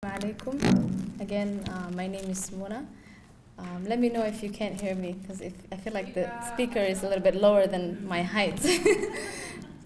Alaikum. Again, my name is Mona. Let me know if you can't hear me, because I feel like the speaker is a little bit lower than my height. So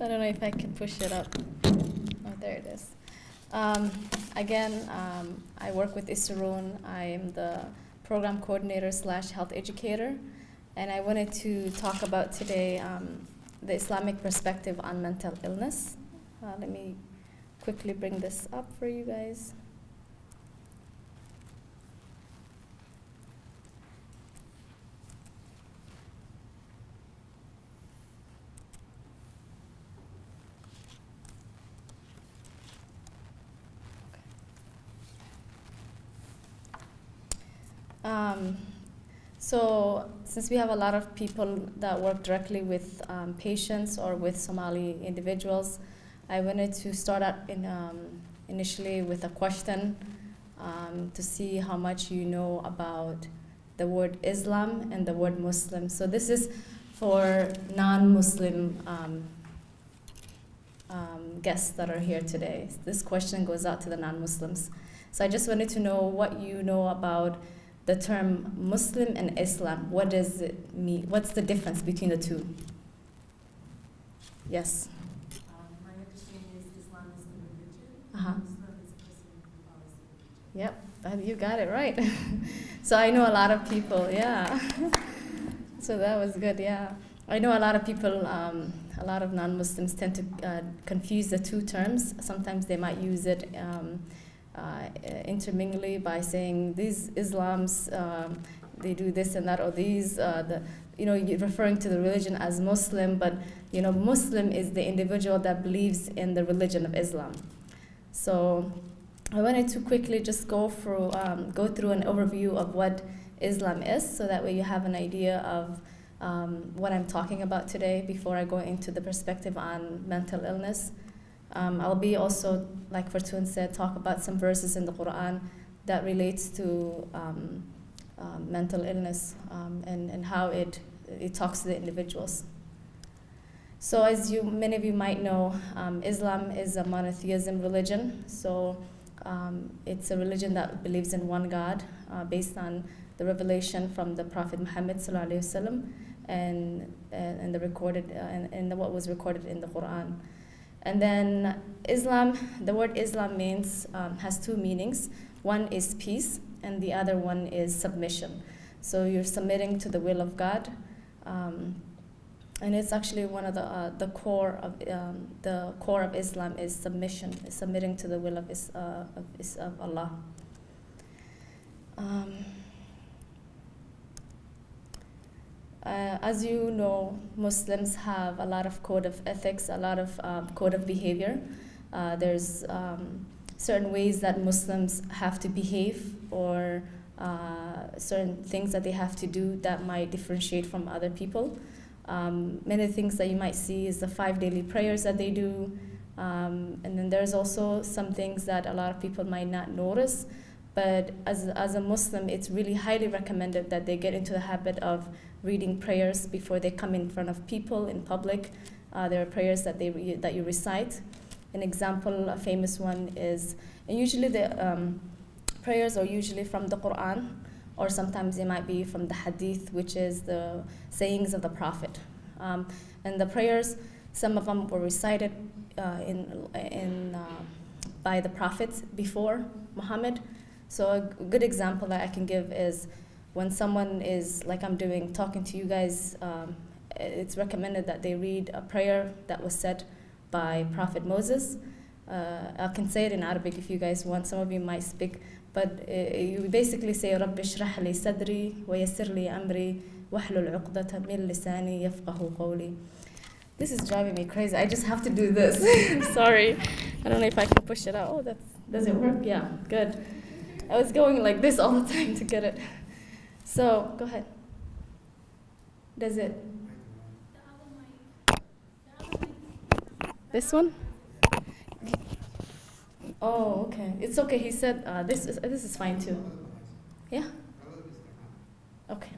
I don't know if I can push it up. Oh, there it is. Again, I work with Isuroon. I am the program coordinator / health educator. And I wanted to talk about today the Islamic perspective on mental illness. Let me quickly bring this up for you guys. So since we have a lot of people that work directly with patients or with Somali individuals, I wanted to start out initially with a question to see how much you know about the word Islam and the word Muslim. So this is for non-Muslim guests that are here today. This question goes out to the non-Muslims. So I just wanted to know what you know about the term Muslim and Islam. What does it mean? What's the difference between the two? Yes. My understanding is Islam is the religion. Uh-huh. Muslim is a person who follows the religion. Yep, you got it right. So I know a lot of people, yeah. So that was good, yeah. I know a lot of people, a lot of non-Muslims tend to confuse the two terms. Sometimes they might use it intermingly by saying these Islams, they do this and that, or these, you're referring to the religion as Muslim, but Muslim is the individual that believes in the religion of Islam. So I wanted to quickly just go through an overview of what Islam is, so that way you have an idea of what I'm talking about today before I go into the perspective on mental illness. I'll be also, like Fortune said, talk about some verses in the Quran that relates to mental illness and how it talks to the individuals. So as many of you might know, Islam is a monotheism religion. So it's a religion that believes in one God based on the revelation from the Prophet Mohamed ﷺ and the recorded and what was recorded in the Quran. And then Islam, the word Islam has two meanings. One is peace, and the other one is submission. So you're submitting to the will of God, and it's actually one of the core of Islam is submission, is submitting to the will of Allah. As you know, Muslims have a lot of code of ethics, a lot of code of behavior. There's certain ways that Muslims have to behave, or certain things that they have to do that might differentiate from other people. Many things that you might see is the 5 daily prayers that they do. And then there's also some things that a lot of people might not notice. But as a Muslim, it's really highly recommended that they get into the habit of reading prayers before they come in front of people in public. There are prayers that you recite. An example, a famous one is, and usually the prayers are usually from the Quran, or sometimes they might be from the Hadith, which is the sayings of the Prophet. And the prayers, some of them were recited by the Prophets before Mohammed. So a good example that I can give is when someone is, like I'm doing, talking to you guys, it's recommended that they read a prayer that was said by Prophet Moses. I can say it in Arabic if you guys want. Some of you might speak, but you basically say, رَبِّ اشْرَحْ لِي صَدْرِي وَيَسِّرْ لِي أَمْرِي وَاحْلُلْ عُقْدَةً مِّن لِسَانِي يَفْقَهُ قَوْلِي. This is driving me crazy. I just have to do this. Sorry. I don't know if I can push it out. Oh, does it work? Yeah, good. I was going like this all the time to get it. So, go ahead. Does it? This one? Oh, okay. It's okay. He said this is fine too. Yeah? Okay.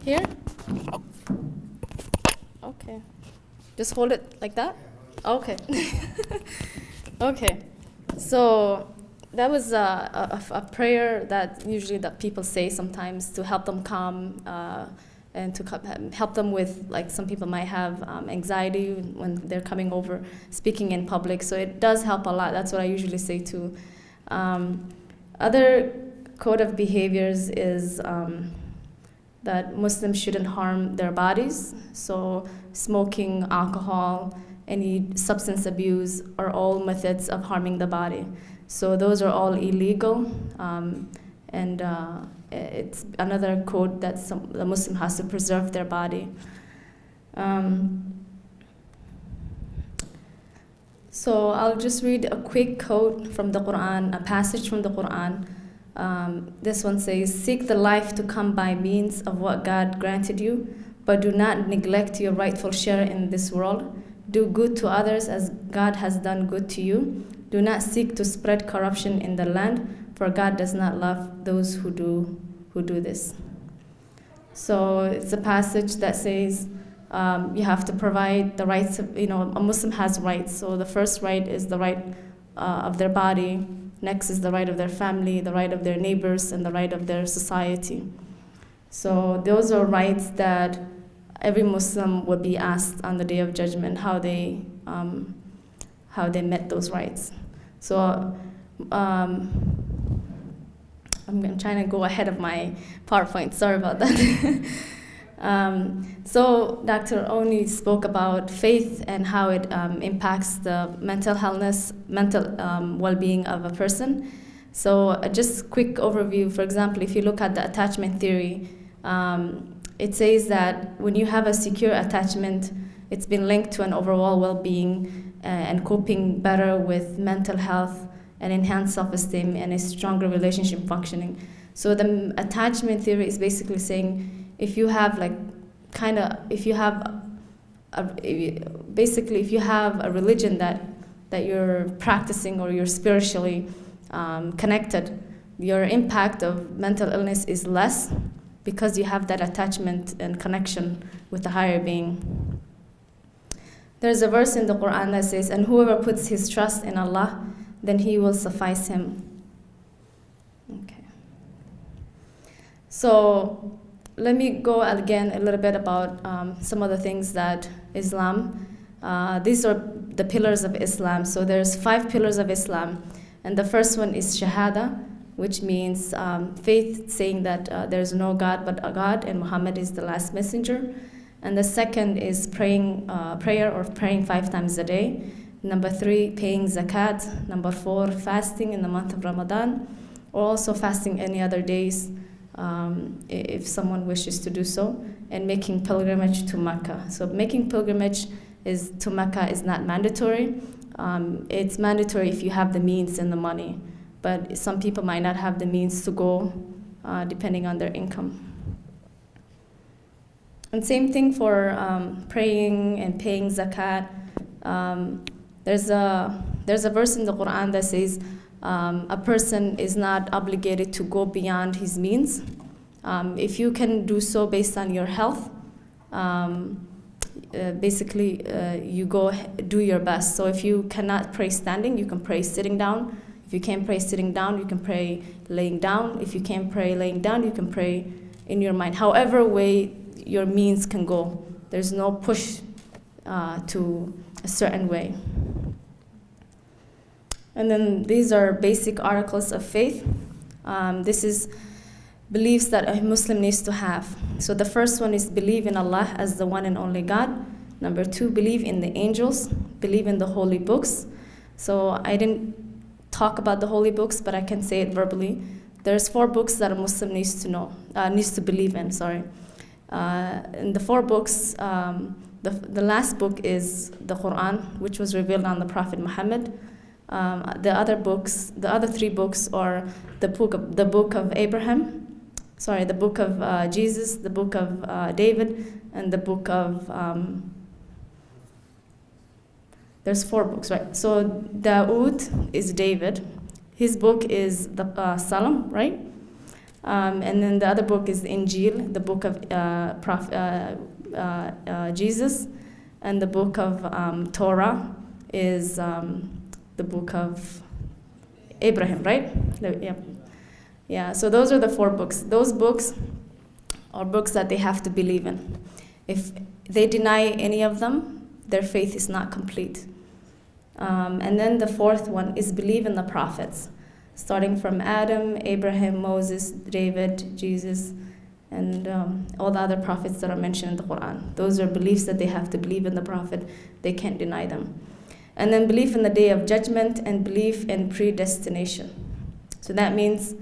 Here? Okay. Just hold it like that? Okay. Okay. So that was a prayer that usually that people say sometimes to help them calm and to help them with, like, some people might have anxiety when they're coming over speaking in public. So it does help a lot. That's what I usually say too. Other code of behaviors is that Muslims shouldn't harm their bodies. So smoking, alcohol, any substance abuse are all methods of harming the body. So those are all illegal, and it's another code that the Muslim has to preserve their body. So I'll just read a quick quote from the Quran, a passage from the Quran. This one says, "Seek the life to come by means of what God granted you, but do not neglect your rightful share in this world. Do good to others as God has done good to you. Do not seek to spread corruption in the land, for God does not love those who do this." So it's a passage that says you have to provide the rights of, a Muslim has rights. So the first right is the right of their body. Next is the right of their family, the right of their neighbors, and the right of their society. So those are rights that every Muslim would be asked on the Day of Judgment how they met those rights. So I'm trying to go ahead of my PowerPoint. Sorry about that. So Dr. Oni spoke about faith and how it impacts the mental well-being of a person. So just quick overview. For example, if you look at the attachment theory, it says that when you have a secure attachment, it's been linked to an overall well-being and coping better with mental health and enhanced self-esteem and a stronger relationship functioning. So the attachment theory is basically saying if you have a religion that you're practicing or you're spiritually connected, your impact of mental illness is less because you have that attachment and connection with the higher being. There's a verse in the Quran that says, "And whoever puts his trust in Allah, then He will suffice him." Okay. So let me go again a little bit about some of the things that Islam, these are the pillars of Islam. So there's 5 pillars of Islam. And the first one is Shahada, which means faith, saying that there's no God but a God, and Mohamed is the last messenger. And the second is prayer or praying 5 times a day. Number 3, paying zakat. Number 4, fasting in the month of Ramadan, or also fasting any other days if someone wishes to do so, and making pilgrimage to Mecca. So making pilgrimage to Mecca is not mandatory. It's mandatory if you have the means and the money, but some people might not have the means to go depending on their income. And same thing for praying and paying zakat. There's a verse in the Quran that says a person is not obligated to go beyond his means. If you can do so based on your health, you go do your best. So if you cannot pray standing, you can pray sitting down. If you can't pray sitting down, you can pray laying down. If you can't pray laying down, you can pray in your mind. However way your means can go. There's no push to a certain way. And then these are basic articles of faith. This is beliefs that a Muslim needs to have. So the first one is believe in Allah as the one and only God. Number 2, believe in the angels, believe in the holy books. So I didn't talk about the holy books, but I can say it verbally. There's 4 books that a Muslim needs to believe in. In the 4 books, the last book is the Quran, which was revealed on the Prophet Mohammed. The other 3 books are the book of Abraham, the book of Jesus, the book of David, and the book of there's 4 books, right? So Dawood is David. His book is the Psalm, right? And then the other book is the Injil, the book of Jesus, and the book of Torah is the book of Abraham, right? Yeah. Yeah, so those are the 4 books. Those books are books that they have to believe in. If they deny any of them, their faith is not complete. And then the 4th one is believe in the prophets, starting from Adam, Abraham, Moses, David, Jesus, and all the other prophets that are mentioned in the Quran. Those are beliefs that they have to believe in the prophet. They can't deny them. And then belief in the day of judgment and belief in predestination. So that means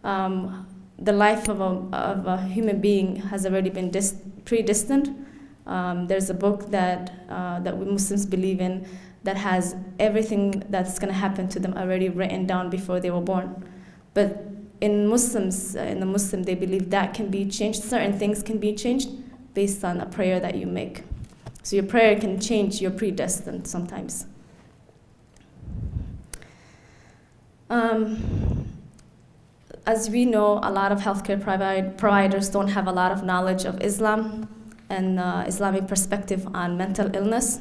the life of a human being has already been predestined. There's a book that we Muslims believe in that has everything that's going to happen to them already written down before they were born. But in the Muslim, they believe that can be changed. Certain things can be changed based on a prayer that you make. So your prayer can change your predestined sometimes. As we know, a lot of healthcare providers don't have a lot of knowledge of Islam and Islamic perspective on mental illness.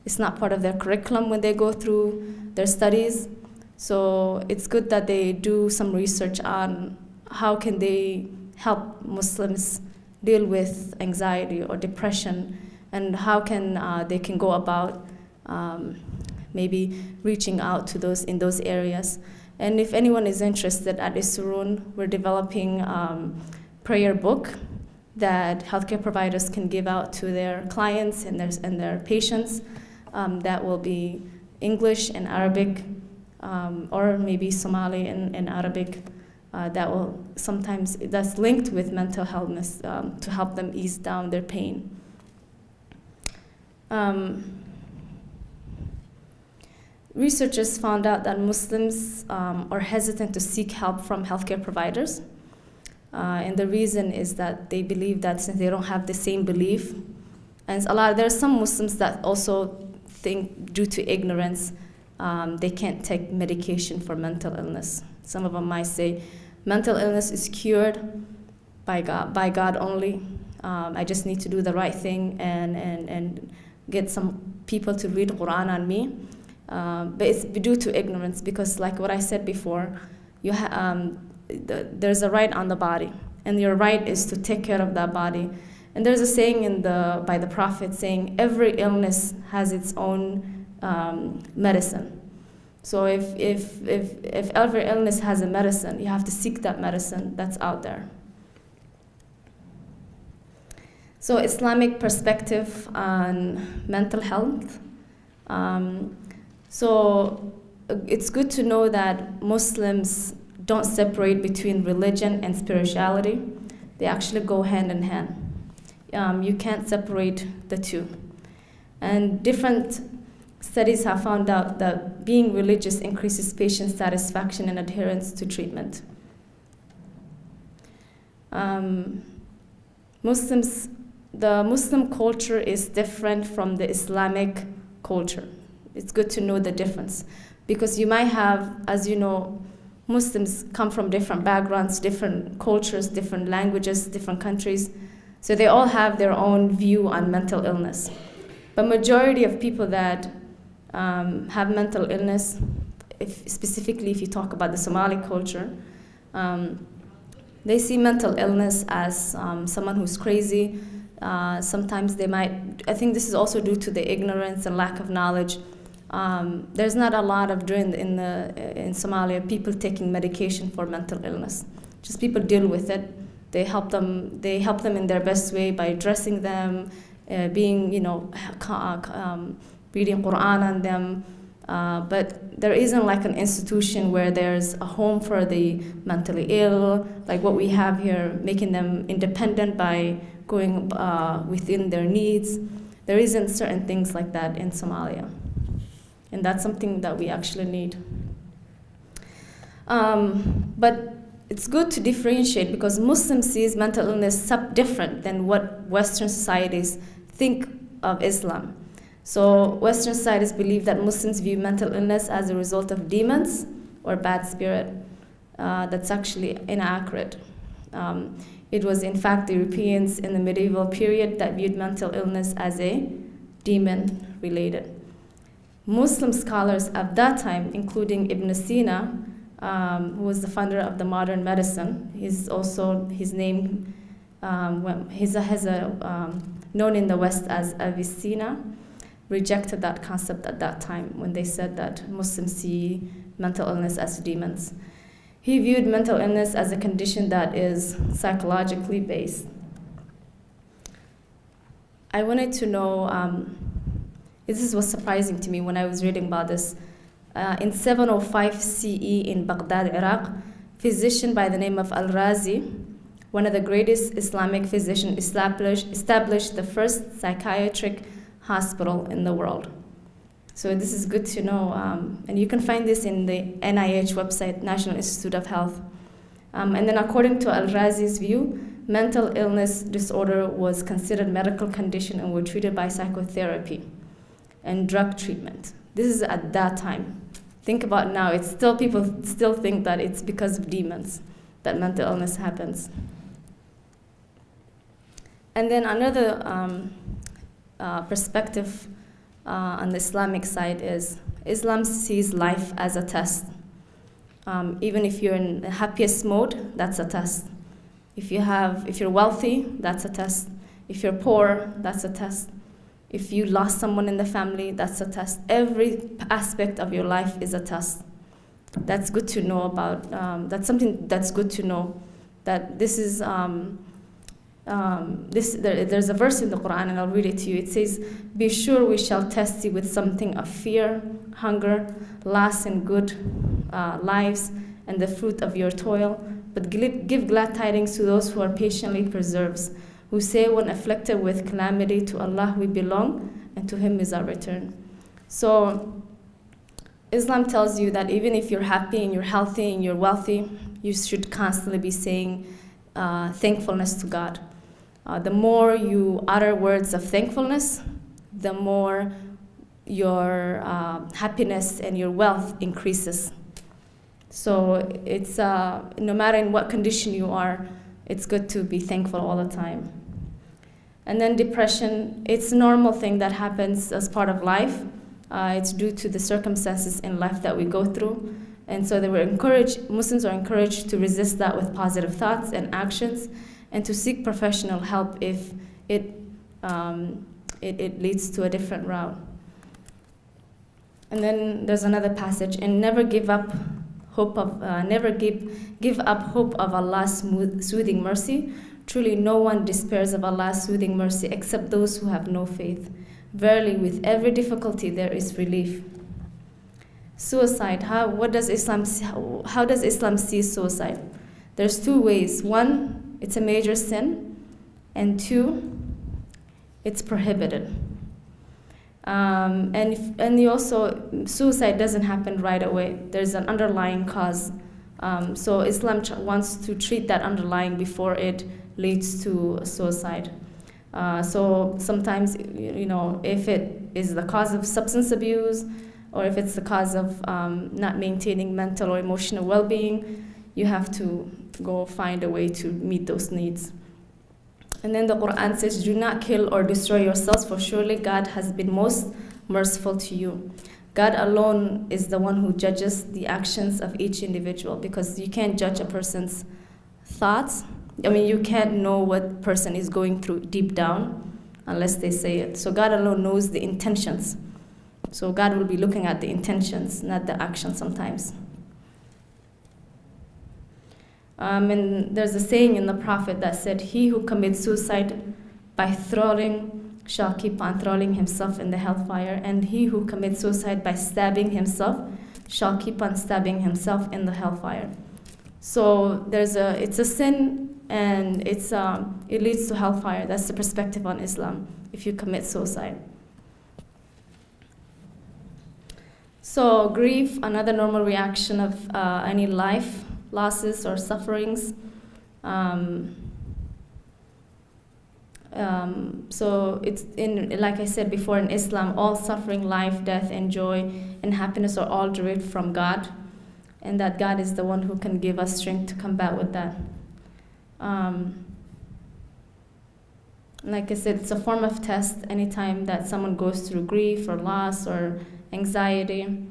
It's not part of their curriculum when they go through their studies. So it's good that they do some research on how can they help Muslims deal with anxiety or depression, and how can they can go about maybe reaching out to those in those areas. And if anyone is interested, at Isuroon, we're developing prayer book that healthcare providers can give out to their clients and their patients. That will be English and Arabic, or maybe Somali and Arabic. That's linked with mental health to help them ease down their pain. Researchers found out that Muslims are hesitant to seek help from healthcare providers. And the reason is that they believe that since they don't have the same belief, and there are some Muslims that also think due to ignorance, they can't take medication for mental illness. Some of them might say, mental illness is cured by God only. I just need to do the right thing and get some people to read Quran on me. But it's due to ignorance, because like what I said before, there's a right on the body, and your right is to take care of that body. And there's a saying by the Prophet saying, every illness has its own medicine. So if every illness has a medicine, you have to seek that medicine that's out there. So Islamic perspective on mental health. So it's good to know that Muslims don't separate between religion and spirituality. They actually go hand in hand. You can't separate the two. And different studies have found out that being religious increases patient satisfaction and adherence to treatment. The Muslim culture is different from the Islamic culture. It's good to know the difference, because you might have, as you know, Muslims come from different backgrounds, different cultures, different languages, different countries. So they all have their own view on mental illness. But majority of people that have mental illness, specifically if you talk about the Somali culture, they see mental illness as someone who's crazy. Sometimes they might, I think this is also due to the ignorance and lack of knowledge. There's not a lot of in Somalia people taking medication for mental illness. Just people deal with it. They help them in their best way by dressing them, reading Quran on them. But there isn't like an institution where there's a home for the mentally ill, like what we have here, making them independent by going within their needs. There isn't certain things like that in Somalia. And that's something that we actually need. But it's good to differentiate, because Muslims sees mental illness different than what Western societies think of Islam. So Western societies believe that Muslims view mental illness as a result of demons or bad spirit. That's actually inaccurate. It was in fact the Europeans in the medieval period that viewed mental illness as a demon-related. Muslim scholars at that time, including Ibn Sina, who was the founder of the modern medicine. He's also, his name, known in the West as Avicenna, rejected that concept at that time when they said that Muslims see mental illness as demons. He viewed mental illness as a condition that is psychologically based. I wanted to know, this was surprising to me when I was reading about this. In 705 CE in Baghdad, Iraq, physician by the name of Al-Razi, one of the greatest Islamic physicians, established the first psychiatric hospital in the world. So this is good to know, and you can find this in the NIH website, National Institute of Health. And then according to Al-Razi's view, mental illness disorder was considered medical condition and were treated by psychotherapy and drug treatment. This is at that time. Think about now, it's still, people still think that it's because of demons that mental illness happens. And then another perspective on the Islamic side is Islam sees life as a test. Even if you're in the happiest mode, that's a test. If you're wealthy, that's a test. If you're poor, that's a test. If you lost someone in the family, that's a test. Every aspect of your life is a test. That's good to know about. That's something that's good to know. That this is there's a verse in the Quran, and I'll read it to you. It says, "Be sure we shall test you with something of fear, hunger, loss in good lives, and the fruit of your toil. But give glad tidings to those who are patiently preserved, who say when afflicted with calamity, to Allah we belong, and to Him is our return." So Islam tells you that even if you're happy and you're healthy and you're wealthy, you should constantly be saying thankfulness to God. The more you utter words of thankfulness, the more your happiness and your wealth increases. So it's no matter in what condition you are, it's good to be thankful all the time. And then depression, it's a normal thing that happens as part of life. It's due to the circumstances in life that we go through. And so Muslims are encouraged to resist that with positive thoughts and actions, and to seek professional help if it leads to a different route. And then there's another passage, and never give up hope of Allah's soothing mercy. Truly no one despairs of Allah's soothing mercy except those who have no faith. Verily, with every difficulty there is relief. Suicide, how does Islam see suicide? There's two ways. One, it's a major sin, and two, it's prohibited. Suicide doesn't happen right away. There's an underlying cause. So Islam wants to treat that underlying before it leads to suicide. So sometimes, if it is the cause of substance abuse, or if it's the cause of not maintaining mental or emotional well-being, you have to go find a way to meet those needs. And then the Quran says, "Do not kill or destroy yourselves, for surely God has been most merciful to you." God alone is the one who judges the actions of each individual, because you can't judge a person's thoughts. You can't know what person is going through deep down unless they say it. So God alone knows the intentions. So God will be looking at the intentions, not the action sometimes. And there's a saying in the Prophet that said, "He who commits suicide by throwing shall keep on throwing himself in the hellfire, and he who commits suicide by stabbing himself shall keep on stabbing himself in the hellfire." So it's a sin, and it leads to hellfire. That's the perspective on Islam, if you commit suicide. So grief, another normal reaction of any life losses or sufferings. So it's like I said before, in Islam, all suffering, life, death, and joy and happiness are all derived from God, and that God is the one who can give us strength to combat with that. Like I said, it's a form of test anytime that someone goes through grief or loss or anxiety.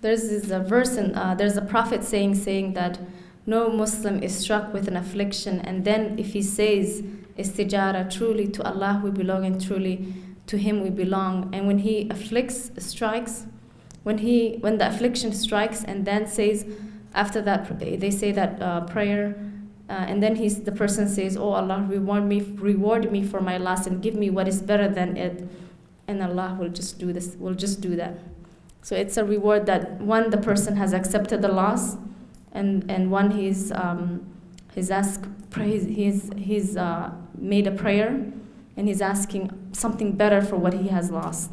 There's this verse, and there's a prophet saying that no Muslim is struck with an affliction, and then if he says istijara, truly to Allah we belong and truly to Him we belong, and when He strikes, when the affliction strikes, and then says after that they say that prayer, and then the person says, "Oh Allah, reward me for my loss and give me what is better than it," and Allah will just do this. Will just do that. So it's a reward that one, the person has accepted the loss, and one he's made a prayer, and he's asking something better for what he has lost.